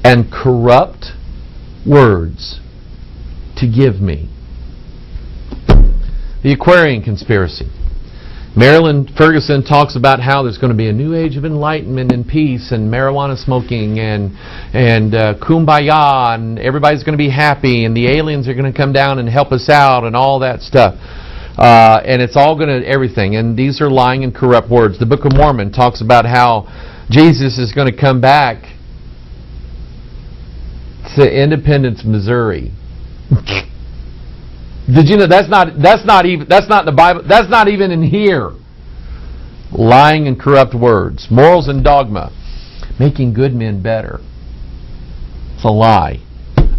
and corrupt words to give me. The Aquarian conspiracy. Marilyn Ferguson talks about how there's going to be a new age of enlightenment and peace and marijuana smoking and kumbaya, and everybody's going to be happy and the aliens are going to come down and help us out and all that stuff. And it's all going to everything. And these are lying and corrupt words. The Book of Mormon talks about how Jesus is going to come back to Independence, Missouri. Did you know that's not in the Bible? That's not even in here. Lying and corrupt words, morals and dogma, making good men better. It's a lie.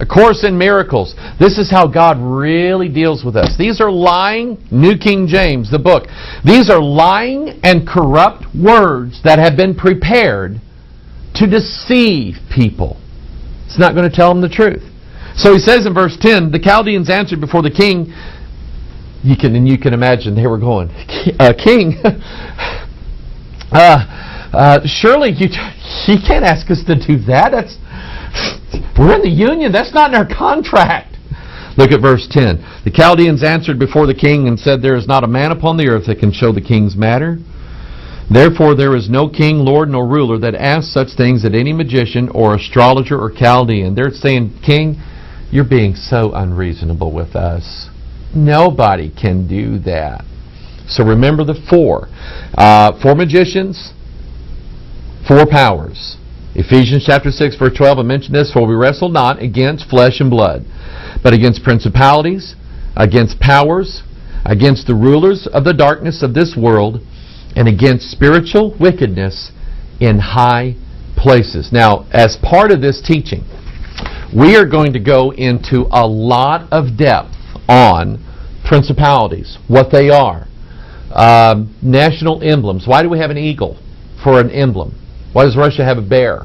A Course in Miracles. This is how God really deals with us. These are lying, New King James, the book. These are lying and corrupt words that have been prepared to deceive people. It's not going to tell them the truth. So he says in verse 10, the Chaldeans answered before the king. You can imagine they were going, King, surely you can't ask us to do that. We're in the union. That's not in our contract. Look at verse 10. The Chaldeans answered before the king and said, there is not a man upon the earth that can show the king's matter. Therefore there is no king, lord, nor ruler that asks such things at any magician or astrologer or Chaldean. They're saying, King, you're being so unreasonable with us. Nobody can do that. So remember the four. Four magicians, four powers. Ephesians chapter 6, verse 12, I mentioned this, for we wrestle not against flesh and blood, but against principalities, against powers, against the rulers of the darkness of this world, and against spiritual wickedness in high places. Now, as part of this teaching, we are going to go into a lot of depth on principalities, what they are, national emblems. Why do we have an eagle for an emblem? Why does Russia have a bear?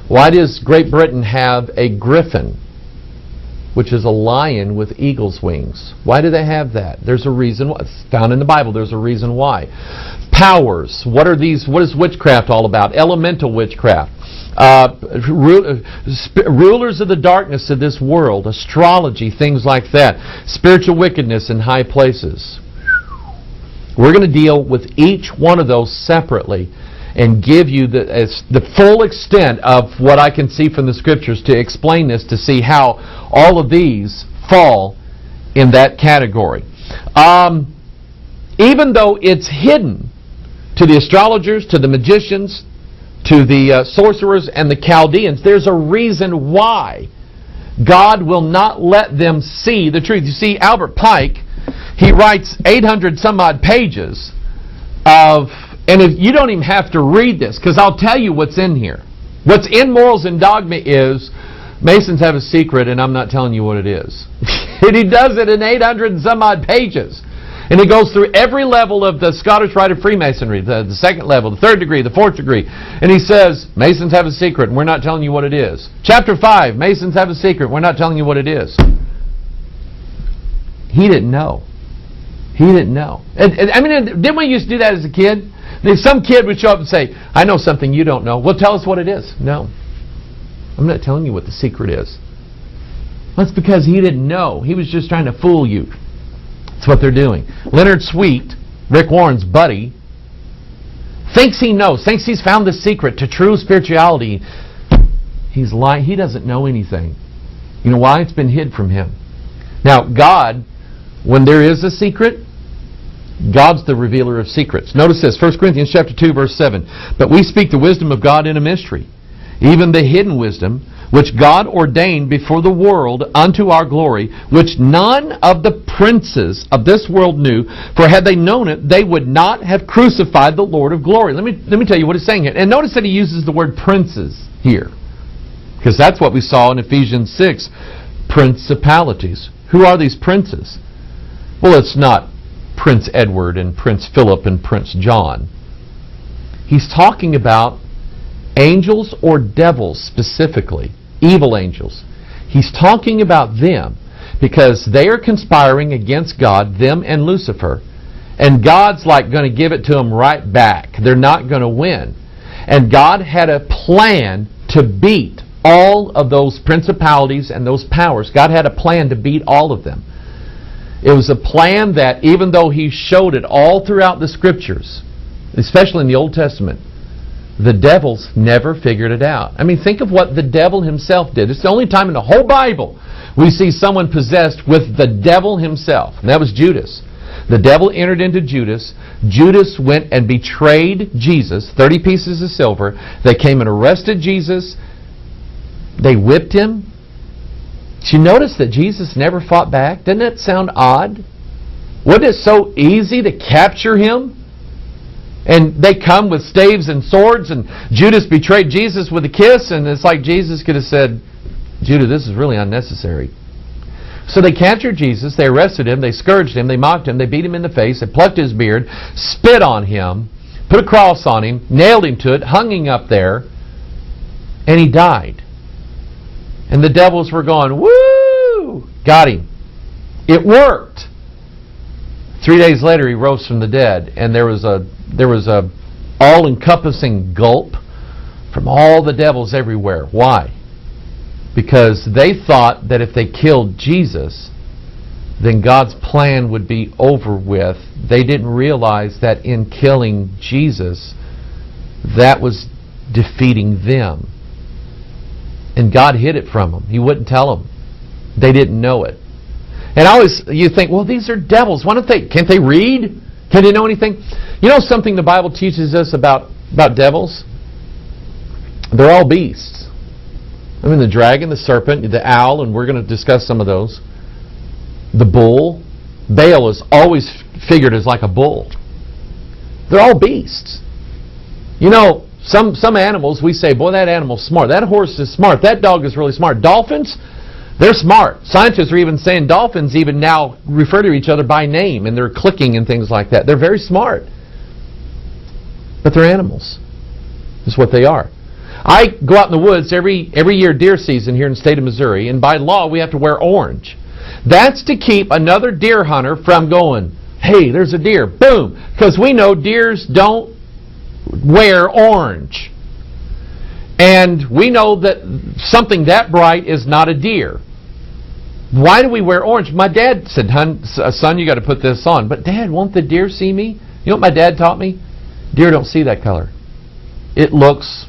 Why does Great Britain have a griffin, which is a lion with eagle's wings? Why do they have that? There's a reason. It's found in the Bible. There's a reason why. Powers. What are these? What is witchcraft all about? Elemental witchcraft. Rulers of the darkness of this world. Astrology. Things like that. Spiritual wickedness in high places. We're going to deal with each one of those separately and give you the full extent of what I can see from the Scriptures to explain this, to see how all of these fall in that category. Even though it's hidden to the astrologers, to the magicians, to the sorcerers and the Chaldeans, there's a reason why God will not let them see the truth. You see, Albert Pike, he writes 800 some odd pages of, and if you don't even have to read this, because I'll tell you what's in here. What's in Morals and Dogma is, Masons have a secret and I'm not telling you what it is. And he does it in 800 and some odd pages. And he goes through every level of the Scottish Rite of Freemasonry, the second level, the third degree, the fourth degree. And he says, Masons have a secret and we're not telling you what it is. Chapter 5, Masons have a secret, we're not telling you what it is. He didn't know. He didn't know. I mean, didn't we used to do that as a kid? If some kid would show up and say, I know something you don't know. Well, tell us what it is. No. I'm not telling you what the secret is. That's because he didn't know. He was just trying to fool you. That's what they're doing. Leonard Sweet, Rick Warren's buddy, thinks he knows, thinks he's found the secret to true spirituality. He's lying. He doesn't know anything. You know why? It's been hid from him. Now, God, when there is a secret, God's the revealer of secrets. Notice this, 1 Corinthians chapter 2, verse 7. But we speak the wisdom of God in a mystery, even the hidden wisdom, which God ordained before the world unto our glory, which none of the princes of this world knew, for had they known it, they would not have crucified the Lord of glory. Let me tell you what it's saying here. And notice that he uses the word princes here, because that's what we saw in Ephesians 6, principalities. Who are these princes? Well, it's not Prince Edward and Prince Philip and Prince John. He's talking about angels or devils specifically, evil angels. He's talking about them because they are conspiring against God, them and Lucifer, and God's like going to give it to them right back. They're not going to win. And God had a plan to beat all of those principalities and those powers. God had a plan to beat all of them. It was a plan that, even though He showed it all throughout the Scriptures, especially in the Old Testament, the devils never figured it out. I mean, think of what the devil himself did. It's the only time in the whole Bible we see someone possessed with the devil himself, and that was Judas. The devil entered into Judas. Judas went and betrayed Jesus, 30 pieces of silver. They came and arrested Jesus. They whipped Him. Did you notice that Jesus never fought back? Doesn't that sound odd? Wasn't it so easy to capture Him? And they come with staves and swords, and Judas betrayed Jesus with a kiss, and it's like Jesus could have said, Judah, this is really unnecessary. So they captured Jesus, they arrested Him, they scourged Him, they mocked Him, they beat Him in the face, they plucked His beard, spit on Him, put a cross on Him, nailed Him to it, hung Him up there, and He died. And the devils were going, woo! Got Him. It worked. 3 days later, He rose from the dead, and there was a all-encompassing gulp from all the devils everywhere. Why? Because they thought that if they killed Jesus, then God's plan would be over with. They didn't realize that in killing Jesus, that was defeating them. And God hid it from them. He wouldn't tell them. They didn't know it. And you think, well, these are devils. Can't they read? Can they know anything? You know something the Bible teaches us about devils? They're all beasts. I mean, the dragon, the serpent, the owl, and we're going to discuss some of those. The bull. Baal is always figured as like a bull. They're all beasts. You know, some animals, we say, boy, that animal's smart. That horse is smart. That dog is really smart. Dolphins, they're smart. Scientists are even saying dolphins even now refer to each other by name, and they're clicking and things like that. They're very smart. But they're animals. That's what they are. I go out in the woods every year, deer season here in the state of Missouri, and by law we have to wear orange. That's to keep another deer hunter from going, hey, there's a deer, boom, because we know deers don't wear orange. And we know that something that bright is not a deer. Why do we wear orange? My dad said, son, you got to put this on. But Dad, won't the deer see me? You know what my dad taught me? Deer don't see that color. It looks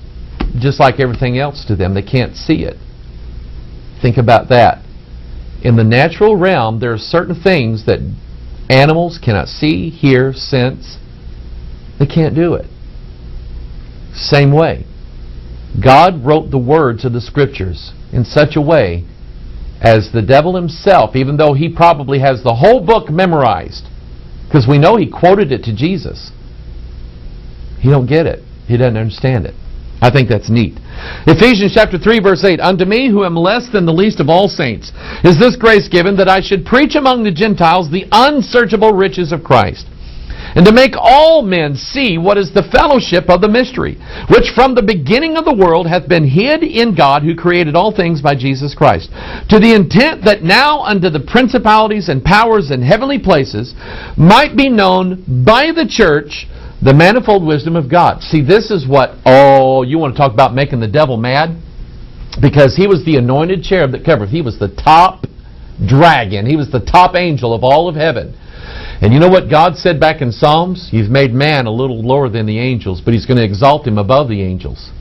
just like everything else to them. They can't see it. Think about that. In the natural realm, there are certain things that animals cannot see, hear, sense. They can't do it. Same way. God wrote the words of the Scriptures in such a way as the devil himself, even though he probably has the whole book memorized, because we know he quoted it to Jesus, he don't get it. He doesn't understand it. I think that's neat. Ephesians chapter 3, verse 8, unto me, who am less than the least of all saints, is this grace given, that I should preach among the Gentiles the unsearchable riches of Christ, and to make all men see what is the fellowship of the mystery, which from the beginning of the world hath been hid in God, who created all things by Jesus Christ, to the intent that now unto the principalities and powers in heavenly places might be known by the church the manifold wisdom of God. See, this is what, you want to talk about making the devil mad? Because he was the anointed cherub that covered. He was the top dragon. He was the top angel of all of heaven. And you know what God said back in Psalms? You've made man a little lower than the angels, but He's going to exalt him above the angels.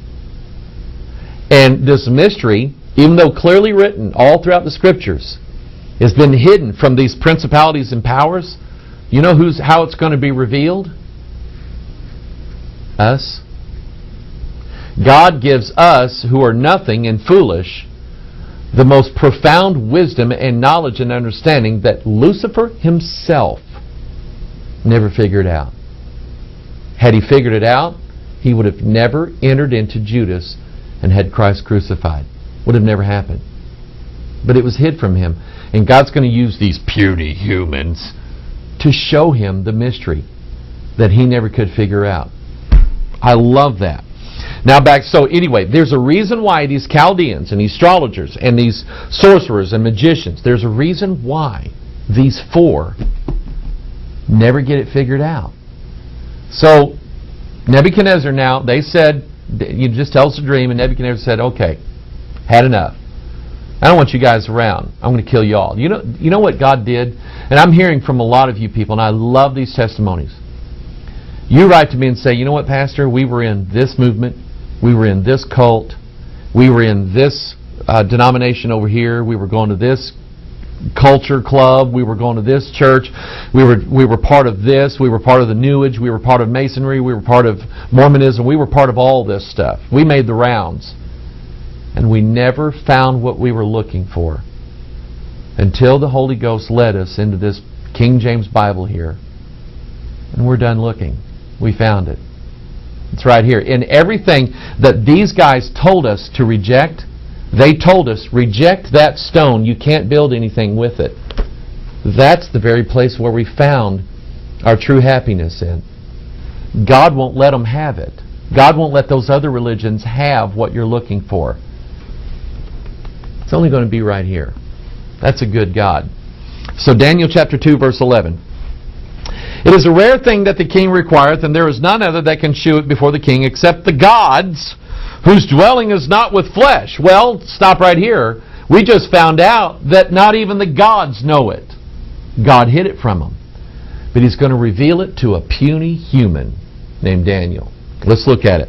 And this mystery, even though clearly written all throughout the Scriptures, has been hidden from these principalities and powers. You know how it's going to be revealed? Us. God gives us, who are nothing and foolish, the most profound wisdom and knowledge and understanding that Lucifer himself never figured out. Had he figured it out, he would have never entered into Judas and had Christ crucified. Would have never happened. But it was hid from him. And God's going to use these puny humans to show him the mystery that he never could figure out. I love that. Now so anyway, there's a reason why these Chaldeans and these astrologers and these sorcerers and magicians, there's a reason why these four never get it figured out. So Nebuchadnezzar now, they said, you just tell us a dream, and Nebuchadnezzar said, okay, Had enough. I don't want you guys around. I'm going to kill you all. You know what God did? And I'm hearing from a lot of you people, and I love these testimonies. You write to me and say, you know what, Pastor? We were in this movement. We were in this cult. We were in this denomination over here. We were going to this culture club. We were going to this church. We were part of this. We were part of the New Age. We were part of Masonry. We were part of Mormonism. We were part of all this stuff. We made the rounds. And we never found what we were looking for until the Holy Ghost led us into this King James Bible here. And we're done looking. We found it. It's right here. In everything that these guys told us to reject, they told us, reject that stone. You can't build anything with it. That's the very place where we found our true happiness in. God won't let them have it. God won't let those other religions have what you're looking for. It's only going to be right here. That's a good God. So Daniel chapter 2, verse 11. It is a rare thing that the king requireth, and there is none other that can shew it before the king, except the gods, whose dwelling is not with flesh. Well, stop right here. We just found out that not even the gods know it. God hid it from them. But He's going to reveal it to a puny human named Daniel. Let's look at it.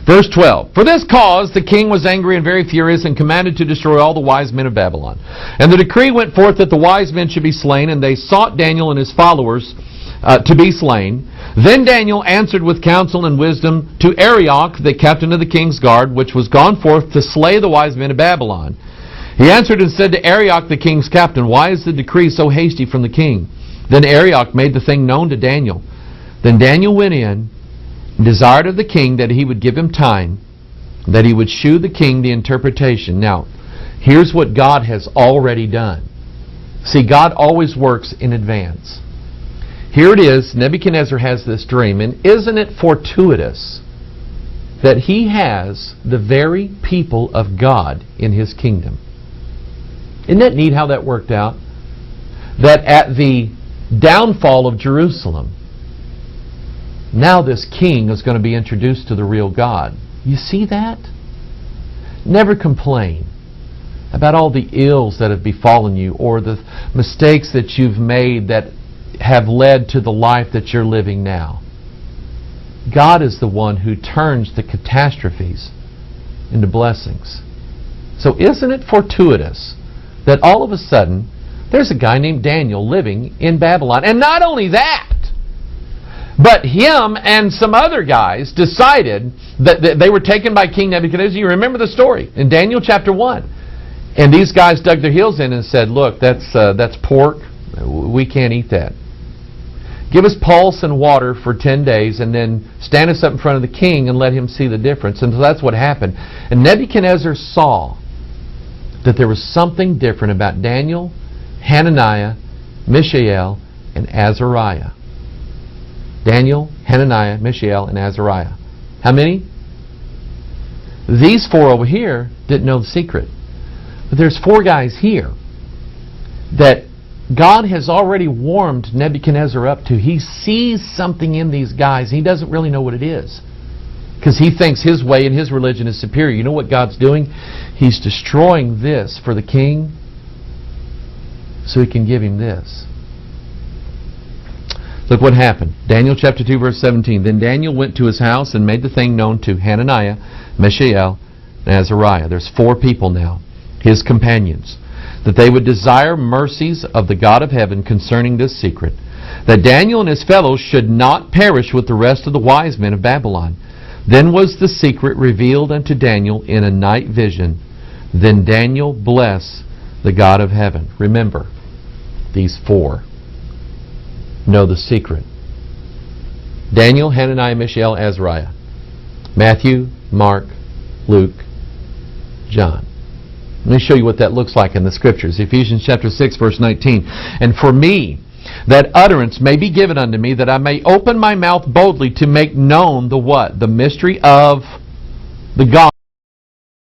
Verse 12. For this cause the king was angry and very furious, and commanded to destroy all the wise men of Babylon. And the decree went forth that the wise men should be slain, and they sought Daniel and his followers to be slain. Then Daniel answered with counsel and wisdom to Arioch, the captain of the king's guard, which was gone forth to slay the wise men of Babylon. He answered and said to Arioch, the king's captain, why is the decree so hasty from the king? Then Arioch made the thing known to Daniel. Then Daniel went in, desired of the king that he would give him time, that he would shew the king the interpretation. Now, here's what God has already done. See, God always works in advance. Here it is, Nebuchadnezzar has this dream, and isn't it fortuitous that he has the very people of God in his kingdom? Isn't that neat how that worked out? That at the downfall of Jerusalem, now this king is going to be introduced to the real God. You see that? Never complain about all the ills that have befallen you or the mistakes that you've made that have led to the life that you're living now. God is the one who turns the catastrophes into blessings. So isn't it fortuitous that all of a sudden there's a guy named Daniel living in Babylon? And not only that, but him and some other guys decided that they were taken by King Nebuchadnezzar. You remember the story in Daniel chapter 1. And these guys dug their heels in and said, look, that's pork. We can't eat that. Give us pulse and water for 10 days and then stand us up in front of the king and let him see the difference. And so that's what happened. And Nebuchadnezzar saw that there was something different about Daniel, Hananiah, Mishael, and Azariah. Daniel, Hananiah, Mishael, and Azariah. How many? These four over here didn't know the secret. But there's four guys here that God has already warmed Nebuchadnezzar up to. He sees something in these guys. He doesn't really know what it is, because he thinks his way and his religion is superior. You know what God's doing? He's destroying this for the king so he can give him this. Look what happened. Daniel chapter 2, verse 17. Then Daniel went to his house and made the thing known to Hananiah, Mishael, and Azariah. There's four people now, his companions, that they would desire mercies of the God of heaven concerning this secret, that Daniel and his fellows should not perish with the rest of the wise men of Babylon. Then was the secret revealed unto Daniel in a night vision. Then Daniel blessed the God of heaven. Remember, these four know the secret. Daniel, Hananiah, Mishael, Azariah. Matthew, Mark, Luke, John. Let me show you what that looks like in the Scriptures. Ephesians chapter 6, verse 19. And for me, that utterance may be given unto me, that I may open my mouth boldly to make known the what? The mystery of the gospel.